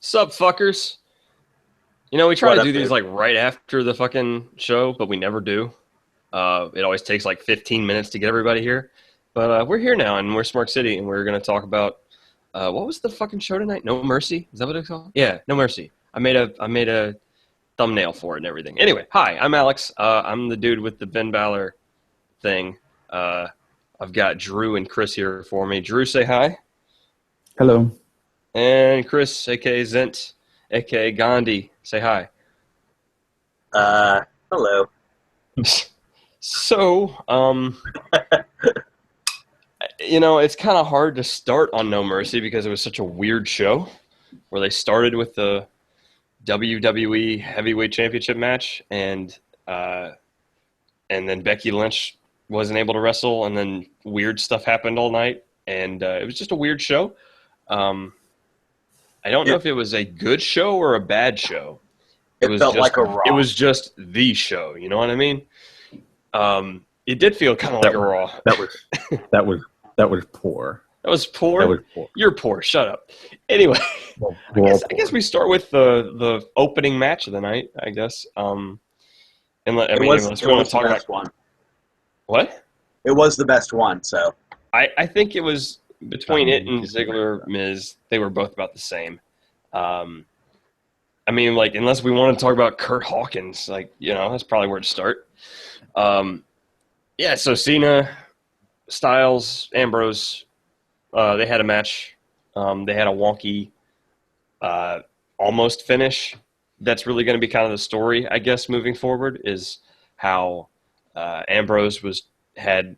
Sup, fuckers? You know, we try What to up, do these dude? like right after the fucking show, but we never do. It always takes like 15 minutes to get everybody here. But we're here now, and we're Smark City, and we're going to talk about what was the fucking show tonight? No Mercy? Is that what it's called? Yeah, No Mercy. I made a thumbnail for it and everything. Anyway, hi, I'm Alex. I'm the dude with the Ben Balor thing. Uh, I've got Drew and Chris here for me. Drew, say hi. Hello. And Chris, aka Zent, aka Gandhi, say hi. Uh, Hello. So, it's kind of hard to start on No Mercy because it was such a weird show where they started with the WWE Heavyweight Championship match, and then Becky Lynch wasn't able to wrestle, and then weird stuff happened all night, and it was just a weird show. Um, I don't know It if it was a good show or a bad show. It it was felt just like a Raw. it was just the show. You know what I mean? It did feel kind of like a Raw. That was that was that was poor. That was poor. That was poor. You're poor. Shut up. Anyway, Well, I guess we start with the opening match of the night. I guess. Unless It we want was to the talk about best one. what It was the best one. So I think it was between it and Ziggler Miz. They were both about the same. Unless we want to talk about Kurt Hawkins, that's probably where to start. So Cena, Styles, Ambrose, they had a match. They had a wonky, almost finish. That's really going to be kind of the story, I guess, moving forward, is how Ambrose had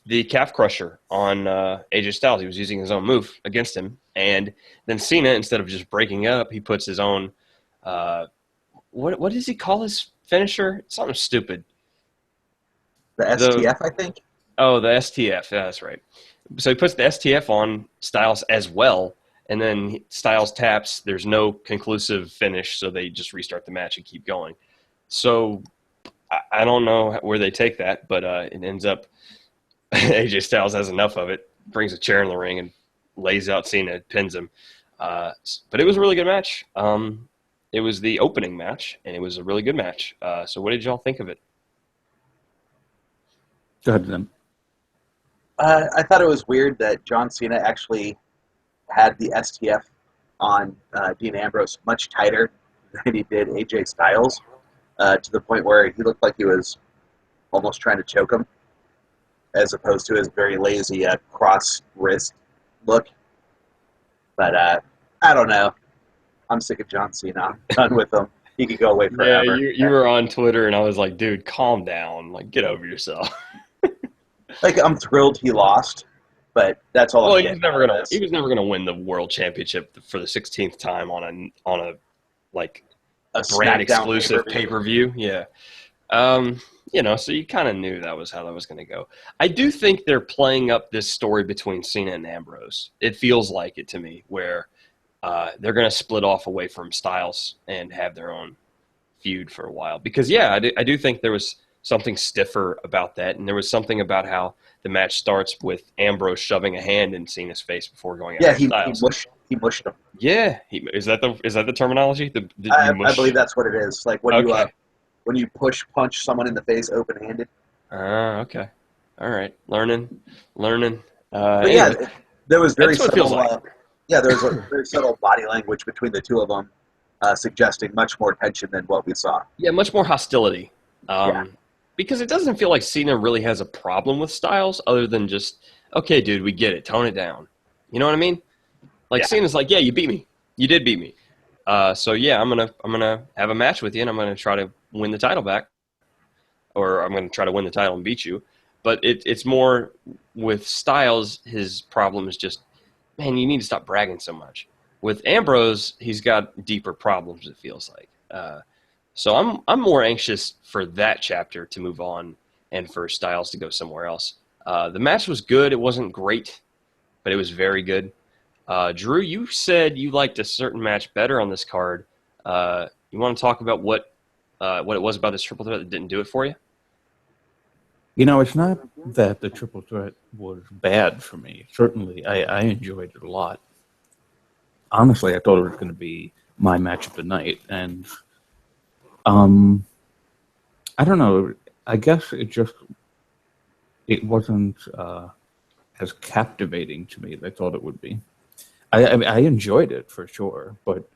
the calf crusher on AJ Styles. He was using his own move against him, and then Cena, instead of just breaking up, he puts his own. What does he call his finisher? Something stupid. the STF, I think. Oh, the STF. Yeah, that's right. So he puts the STF on Styles as well, and then Styles taps. There's no conclusive finish, so they just restart the match and keep going. So I don't know where they take that, but it ends up AJ Styles has enough of it, brings a chair in the ring, and lays out Cena, pins him. But it was a really good match. It was the opening match, and it was a really good match. So what did y'all think of it? Go ahead, then. I thought it was weird that John Cena actually had the STF on Dean Ambrose much tighter than he did AJ Styles, to the point where he looked like he was almost trying to choke him, as opposed to his very lazy cross wrist look. But I don't know. I'm sick of John Cena. I'm done with him. He could go away Yeah, forever. you were on Twitter, and I was like, dude, calm down. Like, get over yourself. Like, I'm thrilled he lost, but that's all Well, I'm he getting was never out of gonna this. he was never gonna win the world championship for the 16th time on a like A brand SmackDown exclusive pay-per-view. pay-per-view. Yeah. So you kind of knew that was how that was going to go. I do think they're playing up this story between Cena and Ambrose. It feels like it to me, where they're going to split off away from Styles and have their own feud for a while. Because, yeah, I do think there was something stiffer about that, and there was something about how the match starts with Ambrose shoving a hand in Cena's face before going Yeah, after Styles. he mushed him. Yeah, is that the terminology? You I mush? believe that's what it is. Like Okay. when you punch someone in the face open handed. Okay. All right. Learning. But Anyway, yeah, there was very that's what it feels subtle. like. There was a very subtle body language between the two of them, suggesting much more tension than what we saw. Yeah, much more hostility. Yeah. Because it doesn't feel like Cena really has a problem with Styles, other than just, okay, dude, we get it. Tone it down. You know what I mean? Like, Yeah. Cena's like, yeah, you beat me. You did beat me. So yeah, I'm gonna have a match with you, and I'm gonna try to win the title back, or I'm gonna try to win the title and beat you. But it's more with Styles. His problem is just, man, you need to stop bragging so much. With Ambrose, he's got deeper problems. It feels like. So I'm more anxious for that chapter to move on, and for Styles to go somewhere else. The match was good. It wasn't great, but it was very good. Drew, you said you liked a certain match better on this card. You want to talk about what it was about this triple threat that didn't do it for you? It's not that the triple threat was bad for me. Certainly, I enjoyed it a lot. honestly, I thought it was going to be my match of the night, and I don't know. I guess it wasn't as captivating to me as I thought it would be. I enjoyed it for sure, but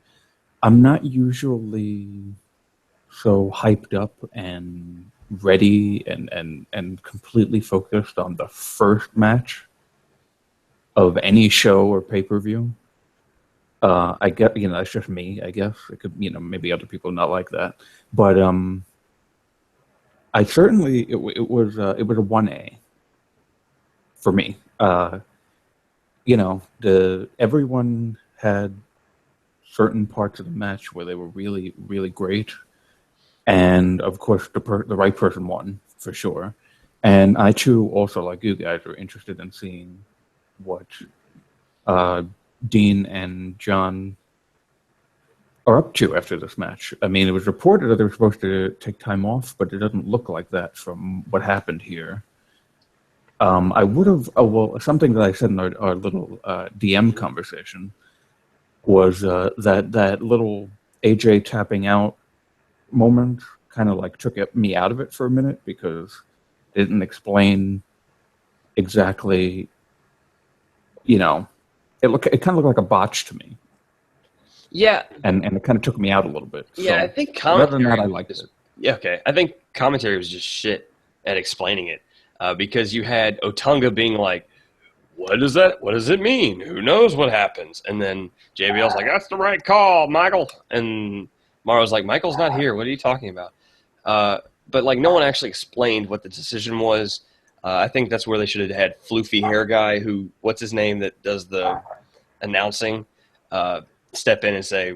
I'm not usually so hyped up and ready and completely focused on the first match of any show or pay-per-view. I get, that's just me, I guess. It could, maybe other people not like that. But I certainly, it was a 1A for me. Everyone had certain parts of the match where they were really, really great. And of course, the right person won for sure. And I too, also like you guys, are interested in seeing what Dean and John are up to after this match. I mean, it was reported that they were supposed to take time off, but it doesn't look like that from what happened here. I would have, something that I said in our little DM conversation was that little AJ tapping out moment kind of like took me out of it for a minute because it didn't explain exactly, it kind of looked like a botch to me. Yeah. And it kind of took me out a little bit. Yeah, so, I think commentary. Other than that, I liked it. Yeah, okay. I think commentary was just shit at explaining it because you had Otunga being like, what does it mean? Who knows what happens? And then JBL's like, that's the right call, Michael. And Morrow's like, Michael's not here. What are you talking about? But like, no one actually explained what the decision was. I think that's where they should have had floofy hair guy who, what's his name, that does the announcing, step in and say,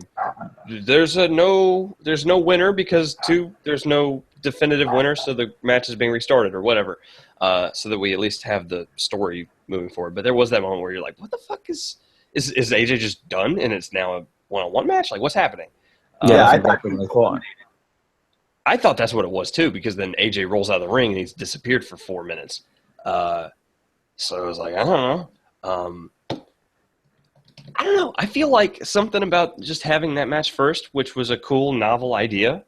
there's no winner because there's no definitive winner, so the match is being restarted or whatever, so that we at least have the story moving forward. But there was that moment where you're like, what the fuck is AJ just done and it's now a one-on-one match? Like, what's happening? Yeah, that's exactly what I thought. I thought that's what it was too, because then AJ rolls out of the ring and he's disappeared for 4 minutes. So I was like, I don't know. I don't know. I feel like something about just having that match first, which was a cool, novel idea,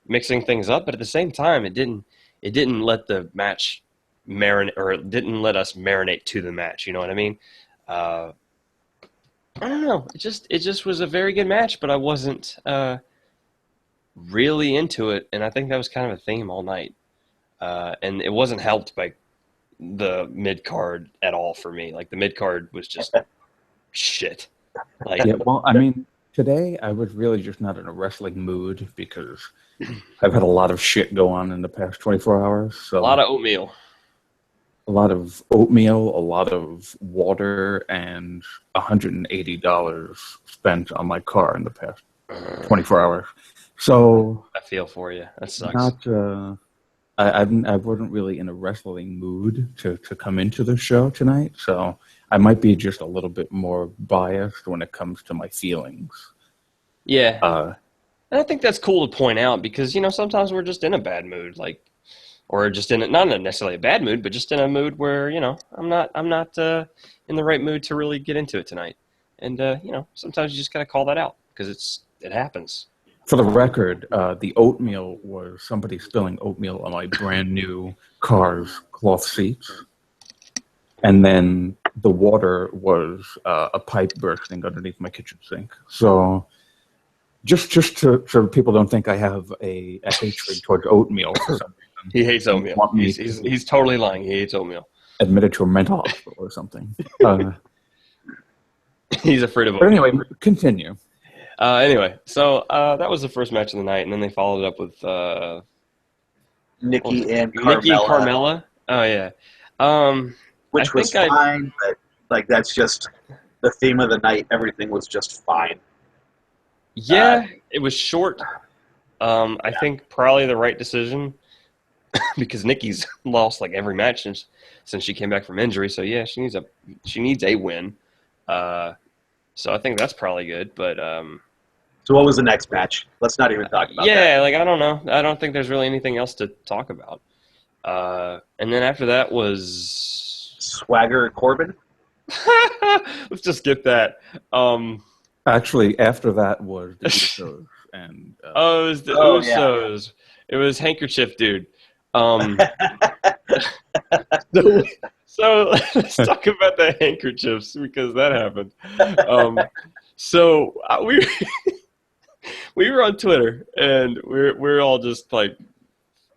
mixing things up, but at the same time, it didn't let the match marinate, or it didn't let us marinate to the match. You know what I mean? I don't know. It just was a very good match, but I wasn't really into it, and I think that was kind of a theme all night. And it wasn't helped by the mid card at all for me. Like, the mid card was just shit. Like, yeah, well, I mean, today I was really just not in a wrestling mood because I've had a lot of shit go on in the past 24 hours. So a lot of oatmeal. A lot of oatmeal, a lot of water, and $180 spent on my car in the past 24 hours. So I feel for you. That sucks. I wasn't really in a wrestling mood to come into the show tonight, so I might be just a little bit more biased when it comes to my feelings. Yeah. And I think that's cool to point out because, sometimes we're just in a bad mood, like, or just in not necessarily a bad mood, but just in a mood where, I'm not in the right mood to really get into it tonight. And, sometimes you just got to call that out because it happens. For the record, the oatmeal was somebody spilling oatmeal on my brand new car's cloth seats. And then the water was a pipe bursting underneath my kitchen sink. So just so people don't think I have a hatred towards oatmeal for some reason. He hates oatmeal. He's totally lying. He hates oatmeal. Admitted to a mental hospital or something. He's afraid of oatmeal. But anyway, continue. Anyway, so that was the first match of the night, and then they followed it up with Nikki and Carmella. Nikki Carmella. Oh yeah. Which was fine, but like that's just the theme of the night. Everything was just fine. Yeah, it was short. I think probably the right decision because Nikki's lost like every match since she came back from injury. So yeah, she needs a win. So I think that's probably good. But so what was the next match? Let's not even talk about that. Yeah, like I don't know. I don't think there's really anything else to talk about. And then after that was Swagger Corbin. Let's just skip that. Actually, after that was the Usos and Oh, it was the Oh, yeah. Usos. It was handkerchief dude. Um, so, so let's talk about the handkerchiefs because that happened. We we were on Twitter and we're all just like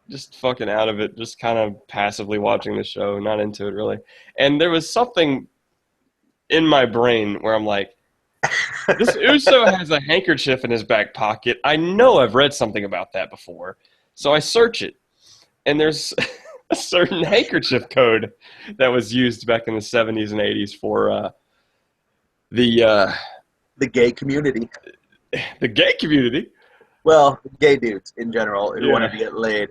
just fucking out of it, just kind of passively watching the show, not into it really. And there was something in my brain where I'm like, this Uso has a handkerchief in his back pocket. I know I've read something about that before. So I search it, and there's a certain handkerchief code that was used back in the 70s and 80s for the gay community. the gay community. Well, gay dudes in general who Yeah. wanted to get laid.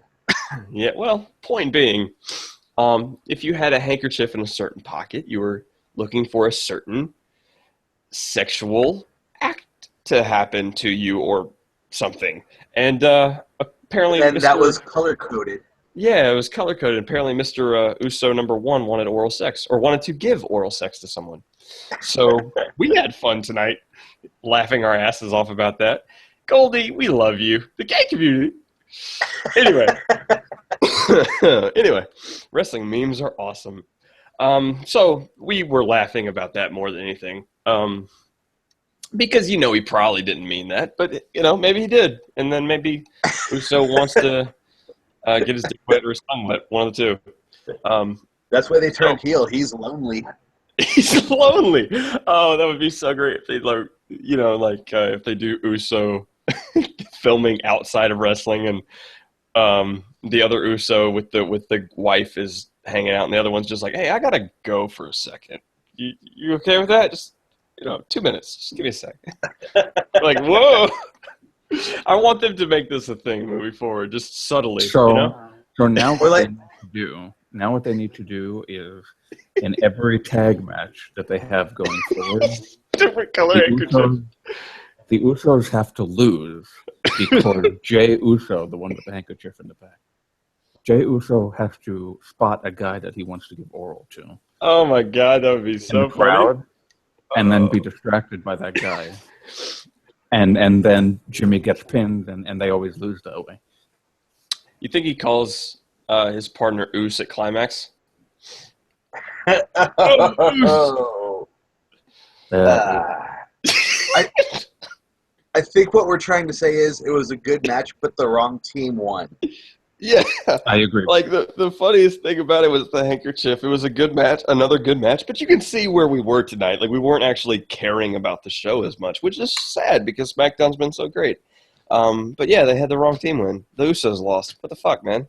Yeah, well, point being, if you had a handkerchief in a certain pocket, you were looking for a certain sexual act to happen to you or something. And apparently And that was color-coded. Yeah, it was color-coded. Apparently Mr. Uso number 1 wanted oral sex or wanted to give oral sex to someone. So we had fun tonight laughing our asses off about that. Goldie, we love you. The gay community. Anyway. Anyway, wrestling memes are awesome. So we were laughing about that more than anything. Because he probably didn't mean that, but maybe he did, and then maybe Uso wants to get his dick wet or his tongue wet, one of the two. That's why they turned heel. He's lonely. He's lonely. Oh, that would be so great if they if they do Uso filming outside of wrestling, and the other Uso with the wife is hanging out, and the other one's just like, hey, I gotta go for a second. You okay with that? Just 2 minutes. Just give me a second. Like, whoa. I want them to make this a thing moving forward, just subtly. So now what they need to do is in every tag match that they have going forward, different color handkerchief. The Usos have to lose because Jey Uso, the one with the handkerchief in the back, Jey Uso has to spot a guy that he wants to give oral to. Oh my god, that would be so funny. Crowd, and then be distracted by that guy. And then Jimmy gets pinned, and they always lose that way. You think he calls his partner Oos at Climax? Oh. I think what we're trying to say is it was a good match, but the wrong team won. Yeah. I agree. Like, the funniest thing about it was the handkerchief. It was a good match, another good match, but you can see where we were tonight. Like, we weren't actually caring about the show as much, which is sad because SmackDown's been so great. But yeah, they had the wrong team win. The Usos lost. What the fuck, man?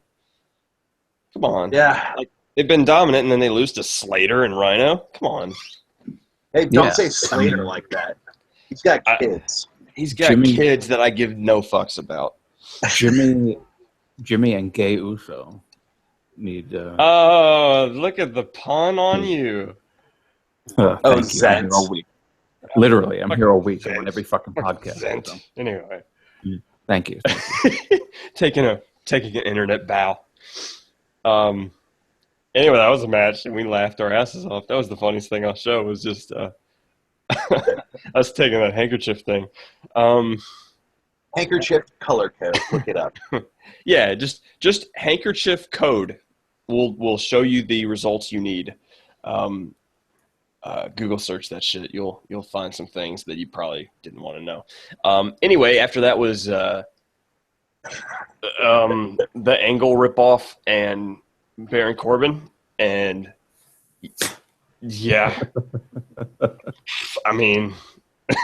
Come on. Yeah. Like, they've been dominant, and then they lose to Slater and Rhino? Come on. Hey, don't say Slater like that. He's got kids. He's got kids that I give no fucks about. Jimmy and Gay Uso need. Oh, look at the pun on you. Thank you. I'm here all week. Literally, I'm here all week on every fucking podcast. So. Anyway, thank you. taking an internet bow. Anyway, that was a match, and we laughed our asses off. That was the funniest thing on the show. Was just us taking that handkerchief thing. Handkerchief color code. Look it up. Yeah, just handkerchief code will show you the results you need. Google search that shit. You'll find some things that you probably didn't want to know. Anyway, after that was the Angle ripoff and Baron Corbin, and yeah, I mean,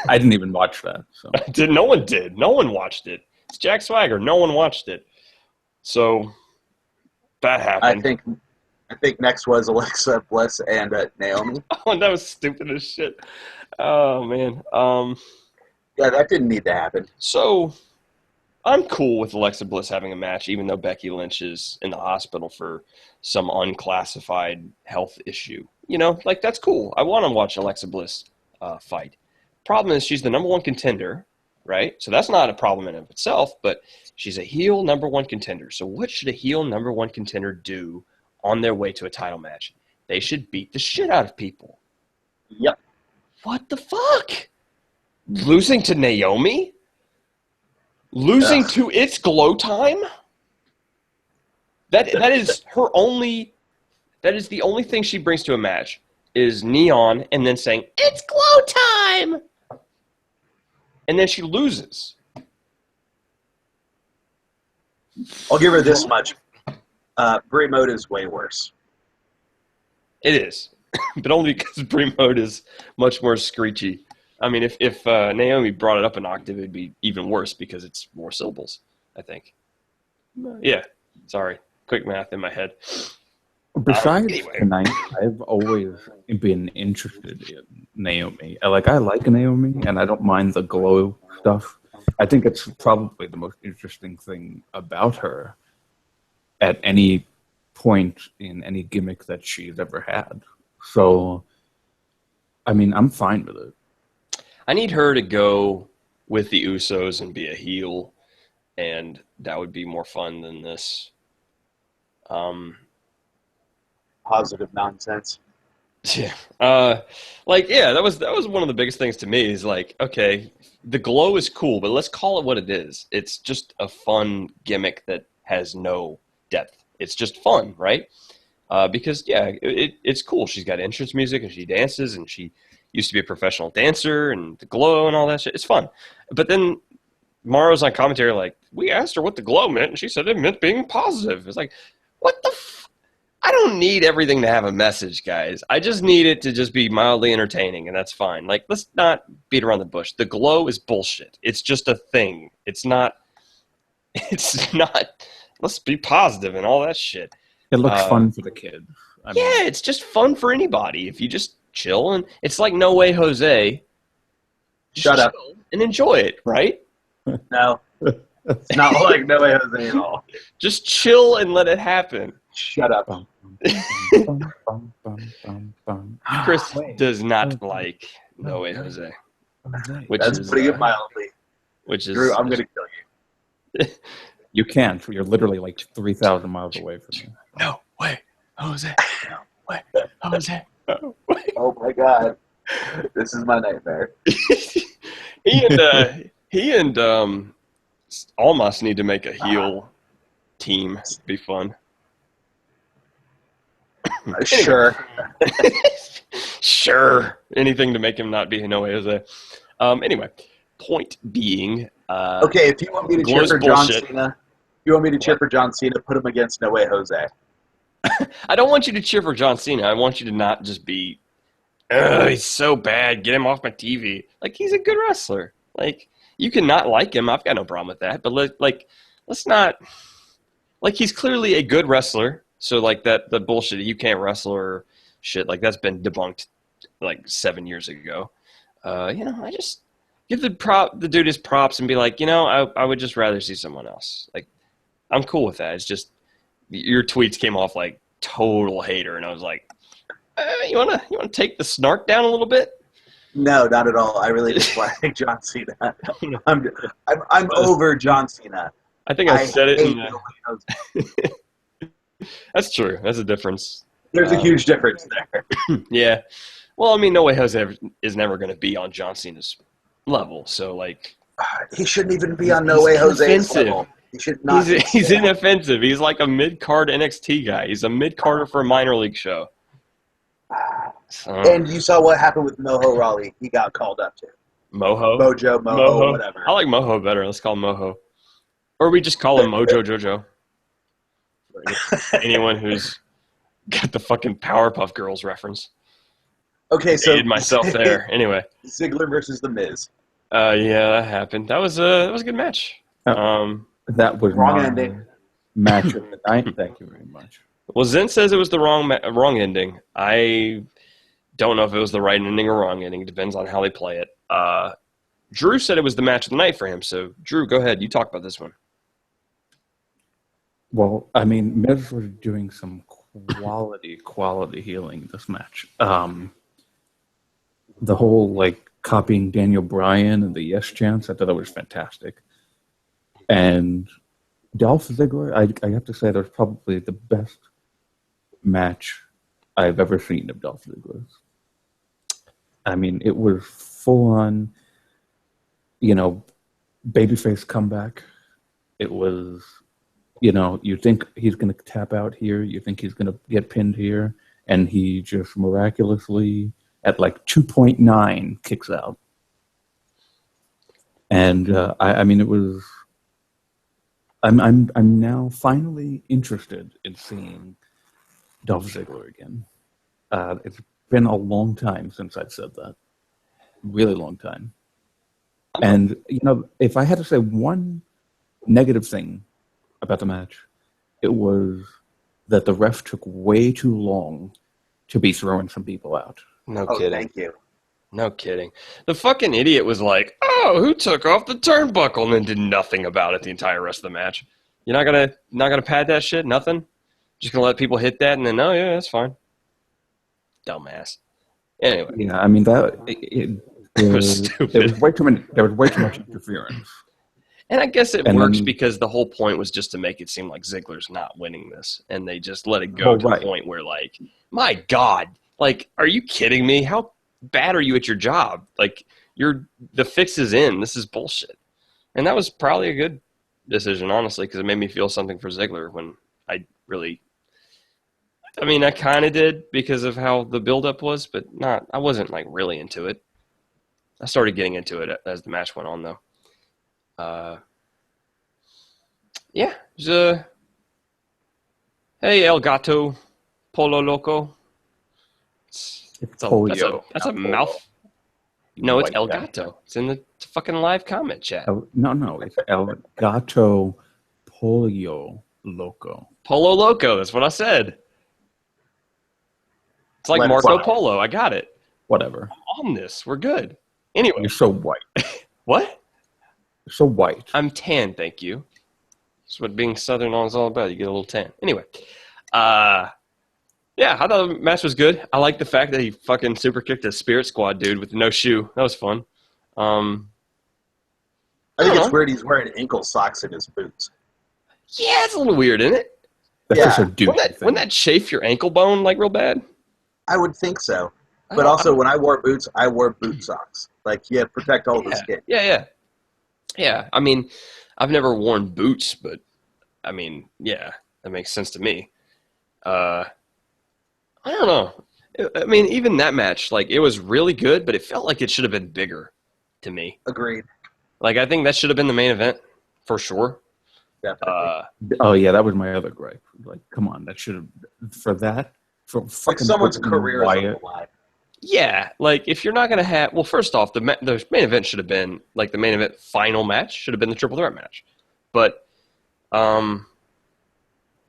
I didn't even watch that. So no one did. No one watched it. It's Jack Swagger. No one watched it. So that happened. I think next was Alexa Bliss and Naomi. Oh, that was stupid as shit. Oh man. Yeah, that didn't need to happen. So I'm cool with Alexa Bliss having a match, even though Becky Lynch is in the hospital for some unclassified health issue. Like, that's cool. I want to watch Alexa Bliss fight. Problem is, she's the number one contender, right? So that's not a problem in and of itself, but she's a heel number one contender. So what should a heel number one contender do on their way to a title match? They should beat the shit out of people. Yep. What the fuck? Losing to Naomi? Losing to It's Glow Time? That is her only. That is the only thing she brings to a match is neon and then saying it's glow time, and then she loses. I'll give her this much. Brie Mode is way worse. It is, but only because Brie Mode is much more screechy. I mean, if Naomi brought it up an octave, it'd be even worse because it's more syllables, I think. Yeah, sorry. Quick math in my head. Besides Anyway. tonight, I've always been interested in Naomi. I like Naomi, and I don't mind the glow stuff. I think it's probably the most interesting thing about her at any point in any gimmick that she's ever had. So, I mean, I'm fine with it. I need her to go with the Usos and be a heel, and that would be more fun than this. Positive nonsense. Yeah. That was one of the biggest things to me is like, okay, the glow is cool, but let's call it what it is. It's just a fun gimmick that has no depth. It's just fun, right? Because it's cool. She's got entrance music and she dances and she used to be a professional dancer and the glow and all that shit. It's fun. But then Morrow's on commentary like, we asked her what the glow meant and she said it meant being positive. It's like, what the I don't need everything to have a message, guys. I just need it to just be mildly entertaining, and that's fine. Like, let's not beat around the bush. The glow is bullshit. It's just a thing. It's not. Let's be positive and all that shit. It looks fun for the kid. It's just fun for anybody. If you just chill, and it's like No Way Jose. Shut up and enjoy it, right? No, it's not like No Way Jose at all. Just chill and let it happen. Shut up. Chris does not like No Way Jose. That's putting it mildly. Which is Drew, I'm going to kill you. You can't. You're literally like 3,000 miles away from me. No way, Jose. No way, Jose. No way. Oh my God. This is my nightmare. he and Almas need to make a heel team. It'd be fun. Sure. Sure. Anything to make him not be No Way Jose. Anyway, point being. Okay, if you want me to cheer for John Cena, put him against No Way Jose. I don't want you to cheer for John Cena. I want you to not just be, he's so bad. Get him off my TV. Like, he's a good wrestler. Like, you can not like him. I've got no problem with that. But, let's not. Like, he's clearly a good wrestler. So, like, the bullshit, you can't wrestle or shit, like, that's been debunked, like, 7 years ago. I just give the dude his props and be like, I would just rather see someone else. Like, I'm cool with that. It's just, your tweets came off like total hater, and I was like, you wanna take the snark down a little bit? No, not at all. I really just like John Cena. I'm over John Cena. I think I said it. That's true. That's a difference. There's a huge difference there. Yeah. Well, I mean, No Way Jose is never going to be on John Cena's level. So, like, he shouldn't even be on No Way Jose's level. He should not. He's inoffensive. He's like a mid-card NXT guy. He's a mid-carder for a minor league show. So, and you saw what happened with Moho Rawley. He got called up to. Mojo, whatever. I like Moho better. Let's call him Moho. Or we just call him Mojo Jojo. Anyone who's got the fucking Powerpuff Girls reference. Okay, so hated myself there. Anyway, Ziggler versus The Miz. Yeah, that happened. That was a good match. That was wrong ending. Match of the night. Thank you very much. Well, Zen says it was the wrong ending. I don't know if it was the right ending or wrong ending. It depends on how they play it. Drew said it was the match of the night for him. So, Drew, go ahead. You talk about this one. Well, I mean, Miz was doing some quality healing this match. The whole, like, copying Daniel Bryan and the yes chants, I thought that was fantastic. And Dolph Ziggler, I have to say, that was probably the best match I've ever seen of Dolph Ziggler's. I mean, it was full on. babyface comeback. It was, you think he's going to tap out here, you think he's going to get pinned here, and he just miraculously at like 2.9 kicks out. And I mean, it was. I'm now finally interested in seeing Dolph Ziggler again. It's been a long time since I've said that, really long time. And if I had to say one negative thing about the match, it was that the ref took way too long to be throwing some people out. No kidding. Thank you. No kidding. The fucking idiot was like, "Oh, who took off the turnbuckle?" and then did nothing about it the entire rest of the match. You're not gonna pad that shit? Nothing? Just gonna let people hit that and then, oh yeah, that's fine. Dumbass. Anyway. Yeah, I mean it was stupid. There was way too much interference. And I guess it works because the whole point was just to make it seem like Ziggler's not winning this. And they just let it go to the point where, like, my God, like, are you kidding me? How bad are you at your job? Like, the fix is in. This is bullshit. And that was probably a good decision, honestly, because it made me feel something for Ziggler when I kind of did because of how the build-up was, but I wasn't, like, really into it. I started getting into it as the match went on, though. Yeah. Hey, El Gato, Polo Loco. That's a mouth. No, it's El Gato. It's in the fucking live comment chat. No, it's El Gato Pollo Loco. Polo Loco, that's what I said. It's like Marco Polo. I got it. Whatever. I'm on this. We're good. Anyway. You're so white. What? You're so white. I'm tan, thank you. That's what being Southern is all about. You get a little tan. Anyway. Yeah, I thought the match was good. I like the fact that he fucking super kicked a Spirit Squad dude with no shoe. That was fun. I think it's weird he's wearing ankle socks in his boots. Yeah, it's a little weird, isn't it? That's just a dude. Wouldn't that chafe your ankle bone like real bad? I would think so. But also, when I wore boots, I wore boot socks. Like, protect all the skin. Yeah, I mean, I've never worn boots, but, I mean, yeah, that makes sense to me. I don't know. I mean, even that match, like, it was really good, but it felt like it should have been bigger to me. Agreed. Like, I think that should have been the main event, for sure. Definitely. Oh, yeah, that was my other gripe. Like, come on, that should have, for like someone's career is on the line. Yeah, like, if you're not going to have, well, first off, the main event should have been, like, the main event final match should have been the triple threat match. But, that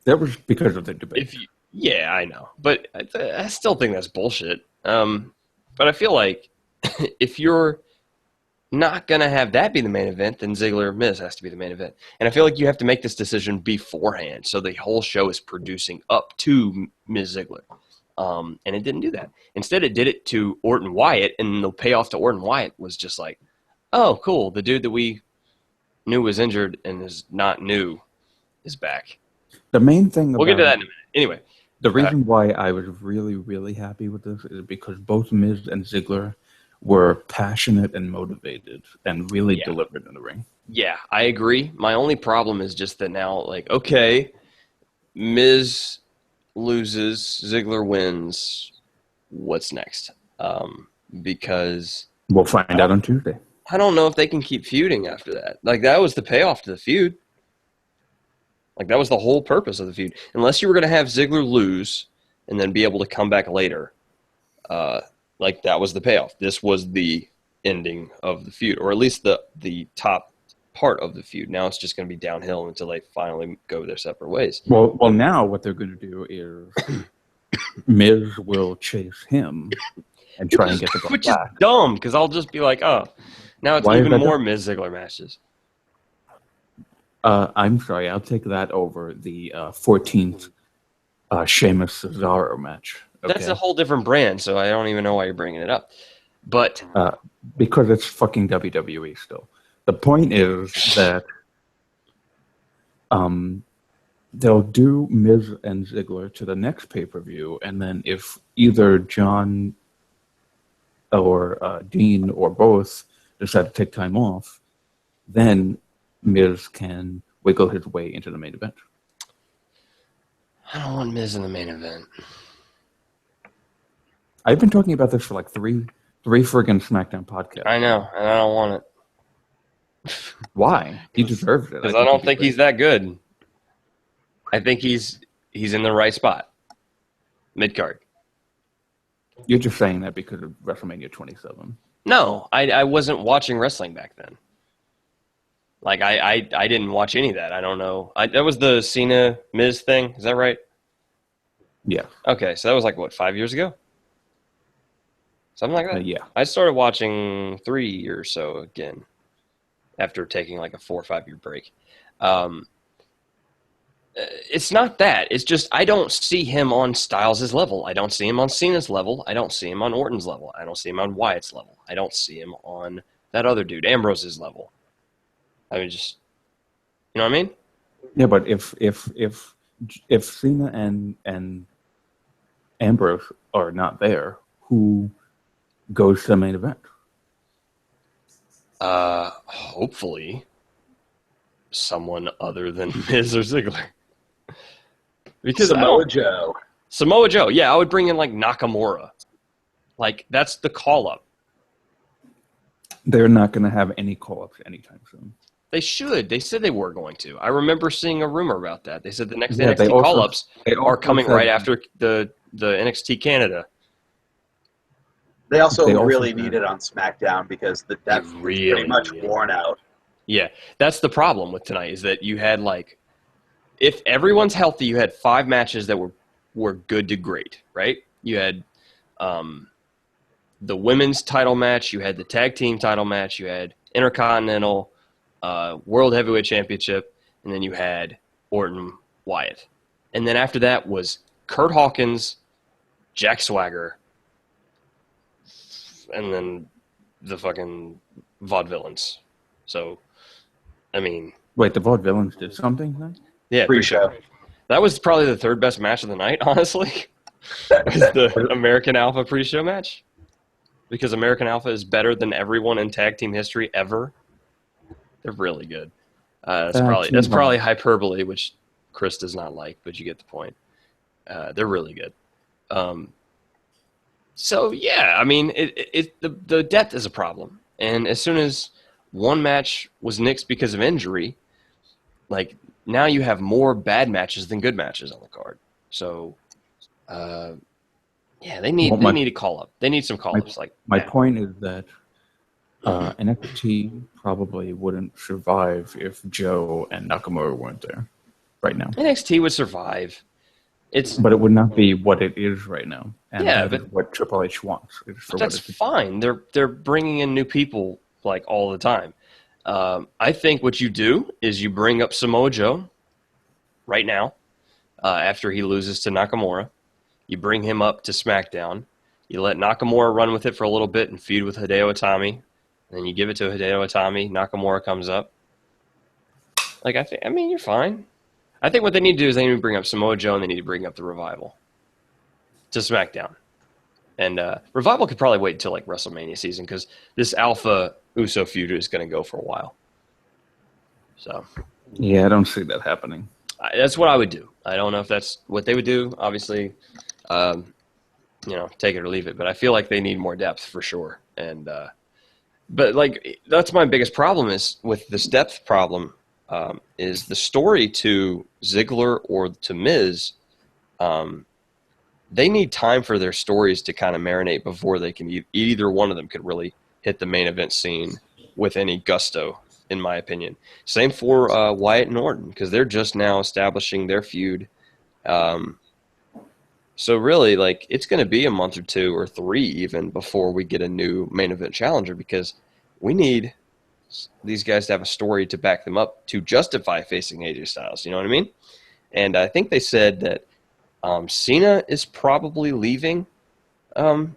was because of the debate. Yeah, I know. But I still think that's bullshit. But I feel like if you're not going to have that be the main event, then Ziggler Miz has to be the main event. And I feel like you have to make this decision beforehand so the whole show is producing up to Miz Ziggler. And it didn't do that. Instead, it did it to Orton Wyatt, and the payoff to Orton Wyatt was just like, oh, cool, the dude that we knew was injured and is not new is back. The main thing we'll get to that in a minute. Anyway. The reason why I was really, really happy with this is because both Miz and Ziggler were passionate and motivated and really delivered in the ring. Yeah, I agree. My only problem is just that now, like, okay, Miz loses, Ziggler wins. What's next? Because we'll find out on Tuesday. I don't know if they can keep feuding after that. Like, that was the payoff to the feud. Like, that was the whole purpose of the feud. Unless you were going to have Ziggler lose and then be able to come back later, like, that was the payoff. This was the ending of the feud, or at least the top part of the feud. Now it's just going to be downhill until they finally go their separate ways. Well, now what they're going to do is Miz will chase him and try and get the ball which back. Is dumb, because I'll just be like, oh, now it's even more Miz Ziggler matches. I'm sorry, I'll take that over the 14th Sheamus Cesaro match. Okay? That's a whole different brand, so I don't even know why you're bringing it up. But because it's fucking WWE still. The point is that they'll do Miz and Ziggler to the next pay-per-view, and then if either John or Dean or both decide to take time off, then Miz can wiggle his way into the main event. I don't want Miz in the main event. I've been talking about this for like three friggin' SmackDown podcasts. I know, and I don't want it. Why? He deserves it. Because I don't think he's that good. I think he's in the right spot. Mid-card. You're just saying that because of WrestleMania 27. No, I wasn't watching wrestling back then. Like, I didn't watch any of that. I don't know. That was the Cena-Miz thing. Is that right? Yeah. Okay, so that was like, what, 5 years ago? Something like that? Yeah. I started watching 3 or so again after taking like a 4 or 5 year break. It's not that. It's just I don't see him on Styles' level. I don't see him on Cena's level. I don't see him on Orton's level. I don't see him on Wyatt's level. I don't see him on that other dude, Ambrose's level. I mean, just, you know what I mean? Yeah, but if Cena and Ambrose are not there, who goes to the main event? Hopefully someone other than Miz or Ziggler. Because Samoa Joe. Samoa Joe, yeah, I would bring in like Nakamura. Like, that's the call-up. They're not going to have any call-ups anytime soon. They should. They said they were going to. I remember seeing a rumor about that. They said the next Yeah, NXT call-ups are coming said, right after the NXT Canada. They also They really also need it on SmackDown because the depth is really pretty much need it. worn out. Yeah, that's the problem with tonight is that you had like, if everyone's healthy, you had 5 matches that were good to great, right? You had the women's title match, you had the tag team title match, you had Intercontinental, World Heavyweight Championship, and then you had Orton Wyatt. And then after that was Kurt Hawkins, Jack Swagger, and then the fucking Vaudevillains. So, I mean... Wait, the Vaudevillains did something then? Yeah, pre-show. That was probably the 3rd best match of the night, honestly. Was the American Alpha pre-show match. Because American Alpha is better than everyone in tag team history ever. They're really good. That's probably hyperbole, which Chris does not like, but you get the point. They're really good. So yeah, I mean, the depth is a problem, and as soon as one match was nixed because of injury, like now you have more bad matches than good matches on the card. So, yeah, they need a call up. They need some call ups. My point is that NXT probably wouldn't survive if Joe and Nakamura weren't there right now. NXT would survive. But it would not be what it is right now. And yeah, that is what Triple H wants. That's fine. They're bringing in new people like all the time. I think what you do is you bring up Samoa Joe right now after he loses to Nakamura. You bring him up to SmackDown. You let Nakamura run with it for a little bit and feud with Hideo Itami. And then you give it to Hideo Itami. Nakamura comes up. Like, I mean, you're fine. I think what they need to do is they need to bring up Samoa Joe and they need to bring up the Revival to SmackDown. And Revival could probably wait until like WrestleMania season because this Alpha Uso feud is going to go for a while. So, yeah, I don't see that happening. That's what I would do. I don't know if that's what they would do. Obviously, take it or leave it. But I feel like they need more depth for sure. And but like that's my biggest problem is with this depth problem. Is the story to Ziggler or to Miz, they need time for their stories to kind of marinate before they can either one of them could really hit the main event scene with any gusto, in my opinion. Same for Wyatt and Orton, because they're just now establishing their feud. So really, like, it's going to be a month or 2 or 3 even before we get a new main event challenger because we need these guys to have a story to back them up to justify facing AJ Styles. You know what I mean? And I think they said that Cena is probably leaving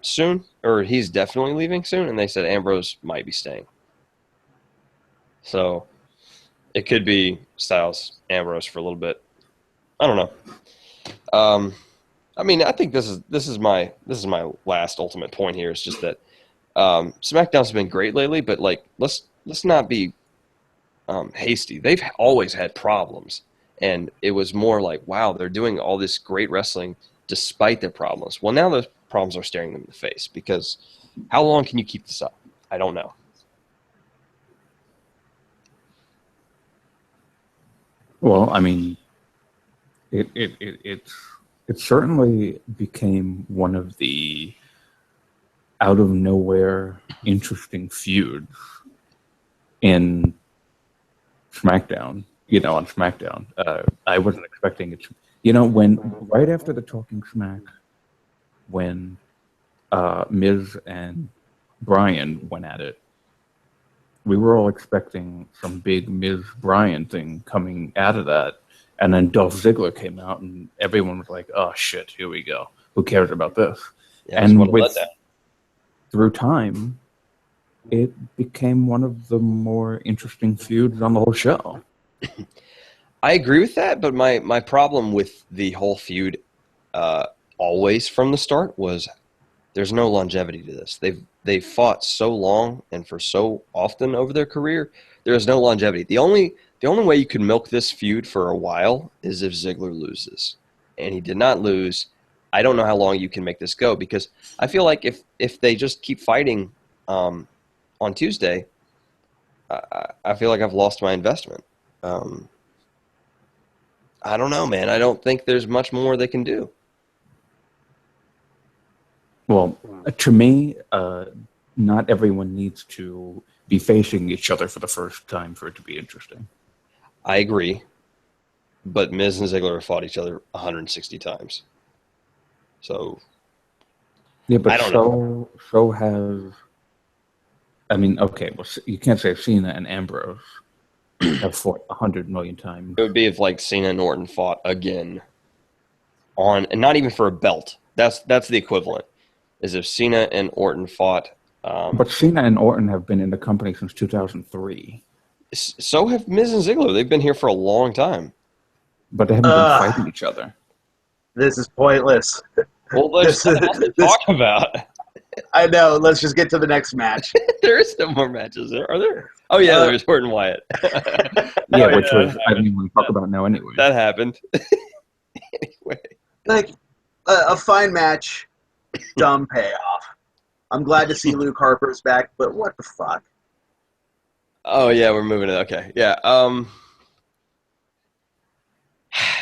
soon, or he's definitely leaving soon, and they said Ambrose might be staying. So it could be Styles, Ambrose for a little bit. I don't know. I mean, I think this is my last ultimate point here. It's just that SmackDown's been great lately, but like let's not be hasty. They've always had problems, and it was more like, wow, they're doing all this great wrestling despite their problems. Well, now those problems are staring them in the face because how long can you keep this up? I don't know. Well, I mean, it certainly became one of the out of nowhere interesting feuds in SmackDown. On SmackDown, I wasn't expecting it. When right after the Talking Smack, when Miz and Bryan went at it, we were all expecting some big Miz Bryan thing coming out of that. And then Dolph Ziggler came out, and everyone was like, "Oh shit, here we go. Who cares about this?" Yeah, And through time, it became one of the more interesting feuds on the whole show. I agree with that, but my problem with the whole feud, always from the start, was there's no longevity to this. They've fought so long and for so often over their career. There is no longevity. The only way you can milk this feud for a while is if Ziggler loses, and he did not lose. I don't know how long you can make this go, because I feel like if they just keep fighting on Tuesday, I feel like I've lost my investment. I don't know, man. I don't think there's much more they can do. Well, to me, not everyone needs to be facing each other for the first time for it to be interesting. I agree, but Miz and Ziggler have fought each other 160 times. So, yeah, but I don't know. So have. I mean, okay, well, you can't say Cena and Ambrose have fought 100 million times. It would be if like Cena and Orton fought again and not even for a belt. That's the equivalent. Is if Cena and Orton fought. But Cena and Orton have been in the company since 2003. So have Miz and Ziggler. They've been here for a long time. But they haven't been fighting each other. This is pointless. Well, there's something else to talk about. I know. Let's just get to the next match. There is no more matches. Are there? Oh, yeah, there's Orton Wyatt. Yeah, which was, I didn't want to talk about now anyway. That happened. Anyway. Like, a fine match, dumb payoff. I'm glad to see Luke Harper's back, but what the fuck? Oh, yeah, we're moving it. Okay, yeah.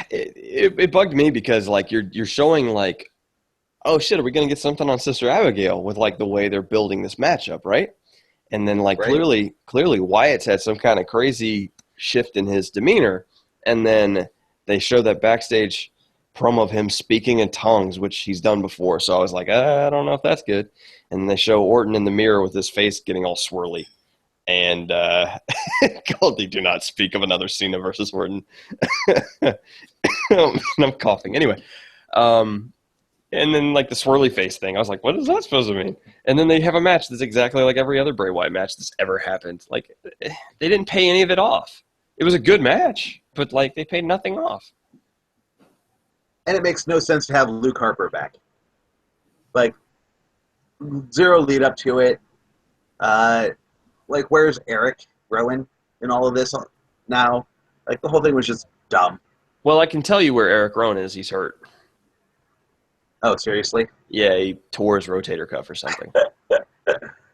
It bugged me because, like, you're showing, like, oh, shit, are we going to get something on Sister Abigail with, like, the way they're building this matchup, right? And then, like, Right. clearly Wyatt's had some kind of crazy shift in his demeanor. And then they show that backstage promo of him speaking in tongues, which he's done before. So I was like, I don't know if that's good. And they show Orton in the mirror with his face getting all swirly. And Goldie, do not speak of another Cena versus Orton. And I'm coughing. Anyway. And then, like, the swirly face thing, I was like, what is that supposed to mean? And then they have a match that's exactly like every other Bray Wyatt match that's ever happened. Like, they didn't pay any of it off. It was a good match, but, like, they paid nothing off. And it makes no sense to have Luke Harper back. Like, zero lead up to it. Like, where's Eric Rowan in all of this now? Like, the whole thing was just dumb. Well, I can tell you where Eric Rowan is. He's hurt. Oh, seriously? Yeah, he tore his rotator cuff or something.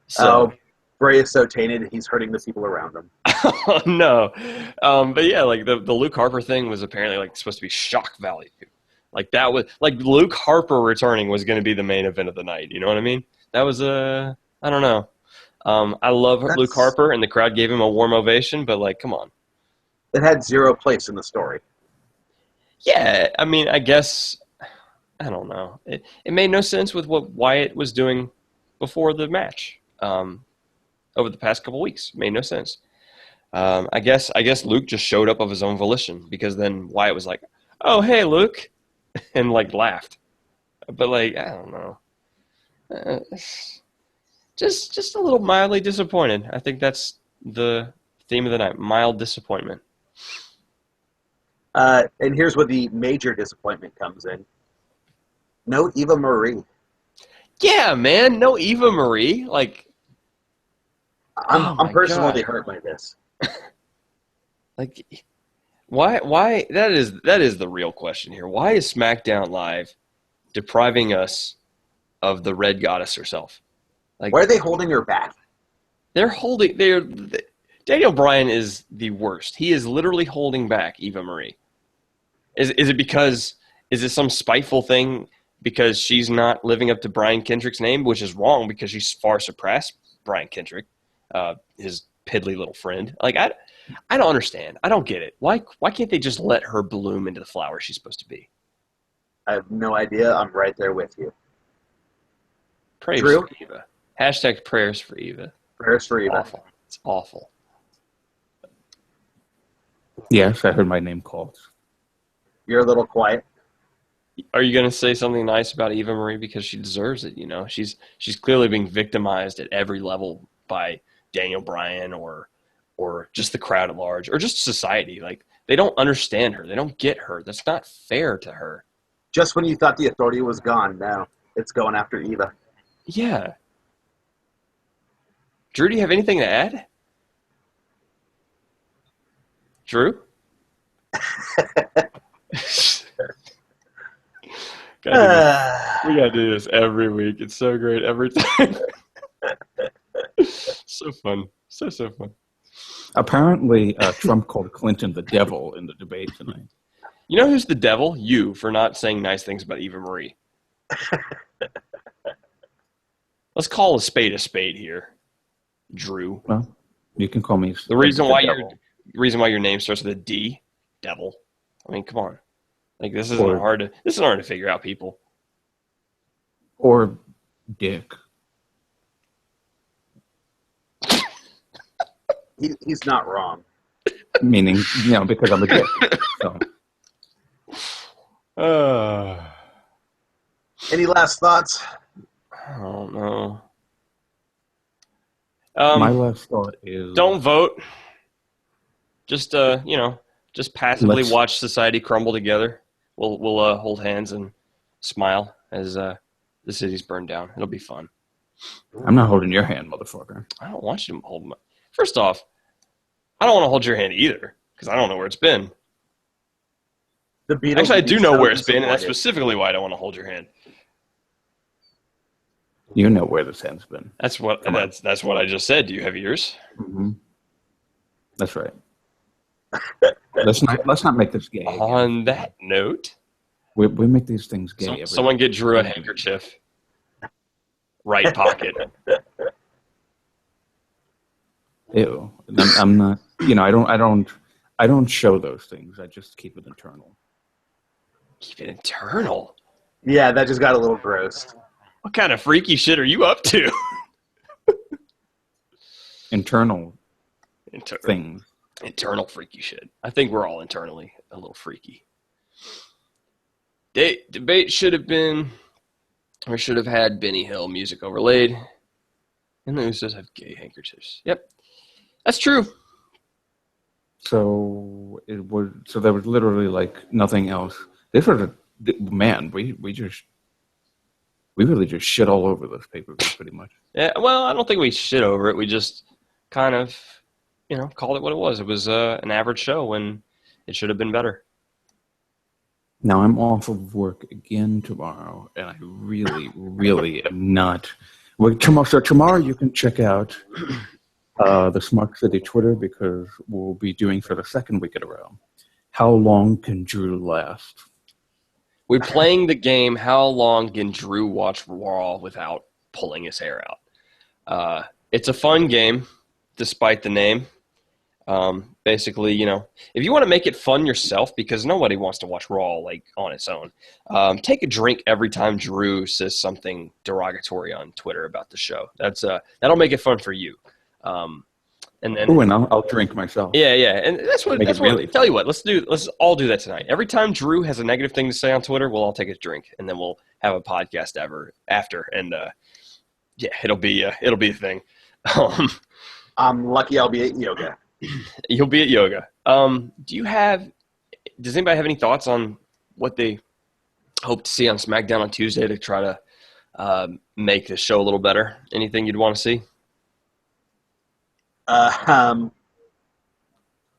So, Bray is so tainted, he's hurting the people around him. Oh, no. But yeah, like the Luke Harper thing was apparently like supposed to be shock value. Like that was like Luke Harper returning was going to be the main event of the night. You know what I mean? That was I don't know. I love Luke Harper, and the crowd gave him a warm ovation. But like, come on. It had zero place in the story. Yeah, I mean, I guess I don't know. It made no sense with what Wyatt was doing before the match. Over the past couple weeks, made no sense. I guess Luke just showed up of his own volition, because then Wyatt was like, "Oh, hey, Luke," and like laughed. But like, I don't know. Just a little mildly disappointed. I think that's the theme of the night: mild disappointment. And here's where the major disappointment comes in. No Eva Marie. Yeah, man, no Eva Marie. Like, I'm personally hurt by this. Like, why? That is the real question here. Why is SmackDown Live depriving us of the Red Goddess herself? Like, Why are they holding her back? Daniel Bryan is the worst. He is literally holding back Eva Marie. Is it some spiteful thing because she's not living up to Brian Kendrick's name, which is wrong because she's far surpassed Brian Kendrick, his piddly little friend. Like, I don't understand. I don't get it. Why can't they just let her bloom into the flower she's supposed to be? I have no idea. I'm right there with you. Prayers Drew? for Eva. Hashtag prayers for Eva. Prayers for Eva. Awful. It's awful. Yes, I heard my name called. You're a little quiet. Are you going to say something nice about Eva Marie because she deserves it? You know, she's clearly being victimized at every level by Daniel Bryan or just the crowd at large or just society. Like, they don't understand her. They don't get her. That's not fair to her. Just when you thought the authority was gone, now it's going after Eva. Yeah. Drew, do you have anything to add? Drew? We gotta do this every week. It's so great every time. So fun. So fun. Apparently, Trump called Clinton the devil in the debate tonight. You know who's the devil? You, for not saying nice things about Eva Marie. Let's call a spade here, Drew. Well, you can call me The reason why devil. your name starts with a D, devil. I mean, come on. Like, this isn't hard to figure out, people. Or Dick. He's not wrong. Meaning, because I'm a dick. So. Any last thoughts? I don't know. My last thought is... Don't vote. Just, just passively watch society crumble together. We'll hold hands and smile as the city's burned down. It'll be fun. I'm not holding your hand, motherfucker. I don't want you to hold my... First off, I don't want to hold your hand either because I don't know where it's been. The Beatles. Actually, I do know where it's been, and that's specifically why I don't want to hold your hand. You know where this hand's been. That's what I just said. Do you have ears? Mm-hmm. That's right. Let's not make this gay. On that note, we make these things gay. Someone get Drew a handkerchief. Right pocket. Ew. I'm not. I don't show those things. I just keep it internal. Keep it internal. Yeah, that just got a little gross. What kind of freaky shit are you up to? Internal things. Internal freaky shit. I think we're all internally a little freaky. Debate should have been, or should have had Benny Hill music overlaid. And the Usos have gay handkerchiefs. Yep. That's true. So there was literally like nothing else. This was we really just shit all over this pay-per-view pretty much. Yeah, well, I don't think we shit over it. We just kind of, called it what it was. It was an average show when it should have been better. Now I'm off of work again tomorrow, and I really, really am not. Well, tomorrow you can check out the Smark City Twitter because we'll be doing for the second week in a row. How long can Drew last? We're playing the game, how long can Drew watch Raw without pulling his hair out? It's a fun game, despite the name. Basically, if you want to make it fun yourself, because nobody wants to watch Raw like on its own, take a drink every time Drew says something derogatory on Twitter about the show. That'll make it fun for you. And then, and I'll drink myself. Yeah, and that's what. Tell you what, let's all do that tonight. Every time Drew has a negative thing to say on Twitter, we'll all take a drink, and then we'll have a podcast after, and it'll be a thing. I'm lucky I'll be at yoga. You'll be at yoga. Does anybody have any thoughts on what they hope to see on SmackDown on Tuesday to try to make the show a little better? Anything you'd want to see?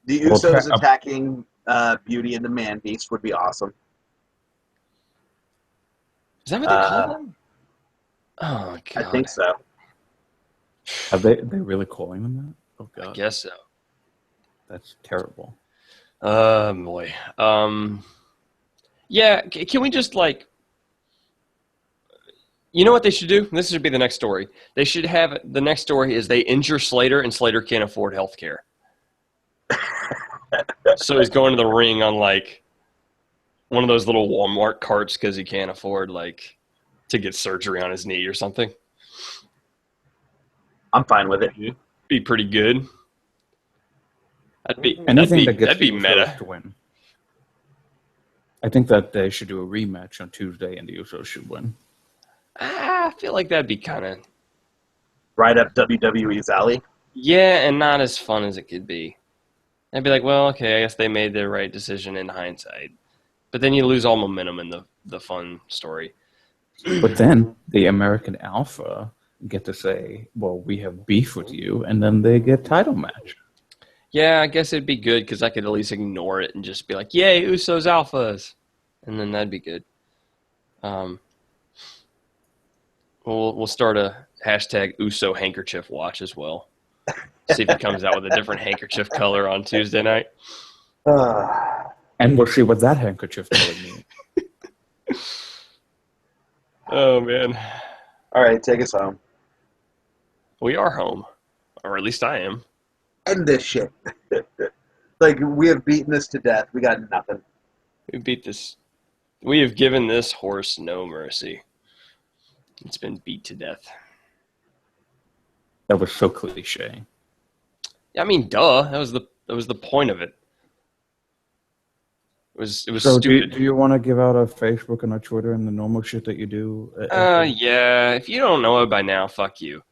The Well, Usos attacking Beauty and the Man Beast would be awesome. Is that what they call them? Oh I God, think so. Are they really calling them that? Oh I God, guess so. that's terrible. Boy. Yeah. Can we just like? You know what they should do? This should be the next story. They should have the next story is they injure Slater and Slater can't afford health care. So he's going to the ring on like one of those little Walmart carts because he can't afford like to get surgery on his knee or something. I'm fine with it. Be pretty good. Anything that gets that'd be the Usos meta. to win. I think that they should do a rematch on Tuesday, and the Usos should win. I feel like that'd be kind of Right up WWE's alley. and not as fun as it could be. I'd be like, well, okay, I guess they made the right decision in hindsight, but then you lose all momentum in the fun story. But then the American Alpha get to say, well, we have beef with you, and then they get title match. Yeah, I guess it'd be good because I could at least ignore it and just be like, yay, Usos Alphas. And then that'd be good. We'll start a hashtag Uso handkerchief watch as well. See if he comes out with a different handkerchief color on Tuesday night. And we'll see what that handkerchief color means. Oh, man. All right, take us home. We are home. Or at least I am. End this shit. Like, we have beaten this to death. We got nothing. We beat this. We have given this horse no mercy. It's been beat to death. That was so cliche. I mean, duh. That was the point of it. It was So stupid. do you want to give out a Facebook and a Twitter and the normal shit that you do? Yeah. If you don't know it by now, fuck you.